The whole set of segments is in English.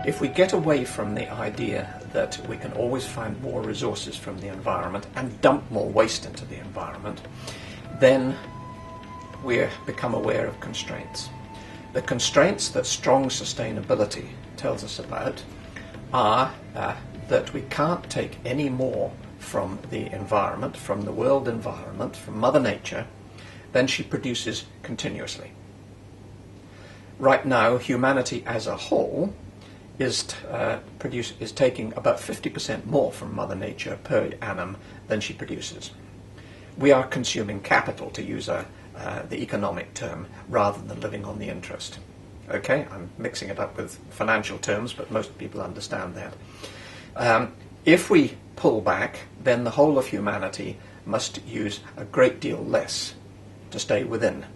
If we get away from the idea that we can always find more resources from the environment and dump more waste into the environment, then we become aware of constraints. The constraints that strong sustainability tells us about are that we can't take any more from the environment, from the world environment, from Mother Nature, than she produces continuously. Right now, humanity as a whole is taking about 50% more from Mother Nature per annum than she produces. We are consuming capital, to use the economic term, rather than living on the interest. Okay, I'm mixing it up with financial terms, but most people understand that. If we pull back, then the whole of humanity must use a great deal less to stay within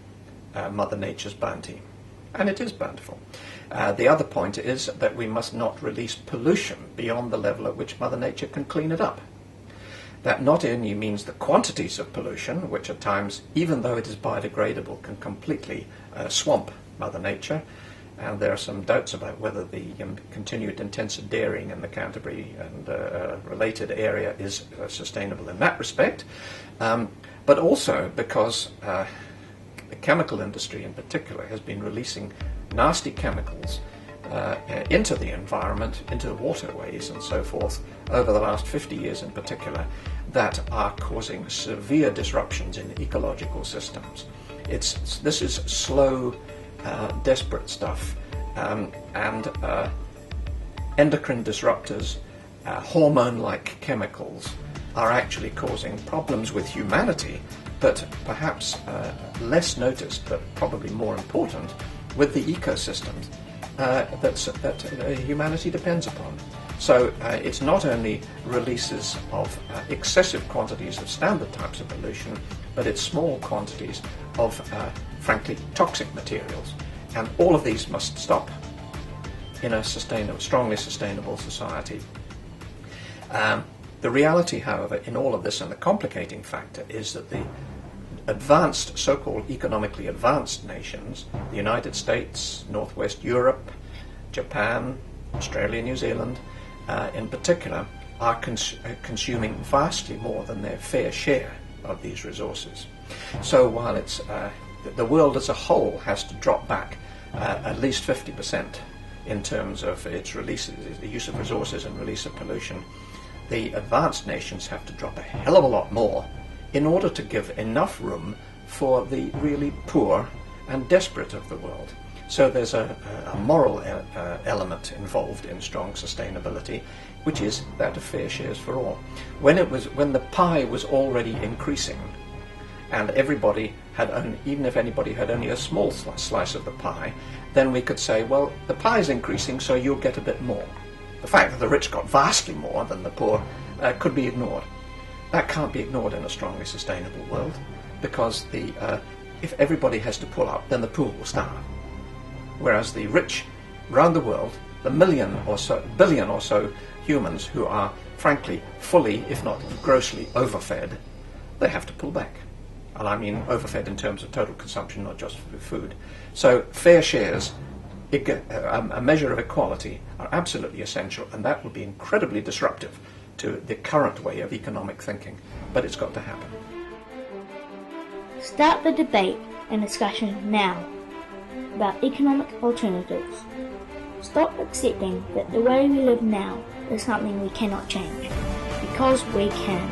Mother Nature's bounty. And it is bountiful. The other point is that we must not release pollution beyond the level at which Mother Nature can clean it up. That not only means the quantities of pollution, which at times, even though it is biodegradable, can completely swamp Mother Nature, and there are some doubts about whether the continued intensive dairying in the Canterbury and related area is sustainable in that respect, but also because the chemical industry in particular has been releasing nasty chemicals into the environment, into the waterways and so forth, over the last 50 years in particular, that are causing severe disruptions in ecological systems. This is slow, desperate stuff, and endocrine disruptors, hormone-like chemicals, are actually causing problems with humanity, but perhaps less noticed, but probably more important, with the ecosystems that humanity depends upon. So it's not only releases of excessive quantities of standard types of pollution, but it's small quantities of, frankly, toxic materials. And all of these must stop in a strongly sustainable society. The reality, however, in all of this, and the complicating factor, is that the advanced, so-called economically advanced nations, the United States, Northwest Europe, Japan, Australia, New Zealand, in particular, are consuming vastly more than their fair share of these resources. So while it's the world as a whole has to drop back at least 50% in terms of its releases, the use of resources and release of pollution, the advanced nations have to drop a hell of a lot more in order to give enough room for the really poor and desperate of the world. So there's a moral element involved in strong sustainability, which is that of fair shares for all. When the pie was already increasing, and everybody had only, even if anybody had only a small slice of the pie, then we could say, well, the pie is increasing, so you'll get a bit more. The fact that the rich got vastly more than the poor could be ignored. That can't be ignored in a strongly sustainable world, because if everybody has to pull up, then the poor will starve. Whereas the rich around the world, the billion or so humans who are frankly fully, if not grossly, overfed, they have to pull back. And I mean overfed in terms of total consumption, not just food. So fair shares, a measure of equality, are absolutely essential, and that would be incredibly disruptive to the current way of economic thinking. But it's got to happen. Start the debate and discussion now about economic alternatives. Stop accepting that the way we live now is something we cannot change, because we can.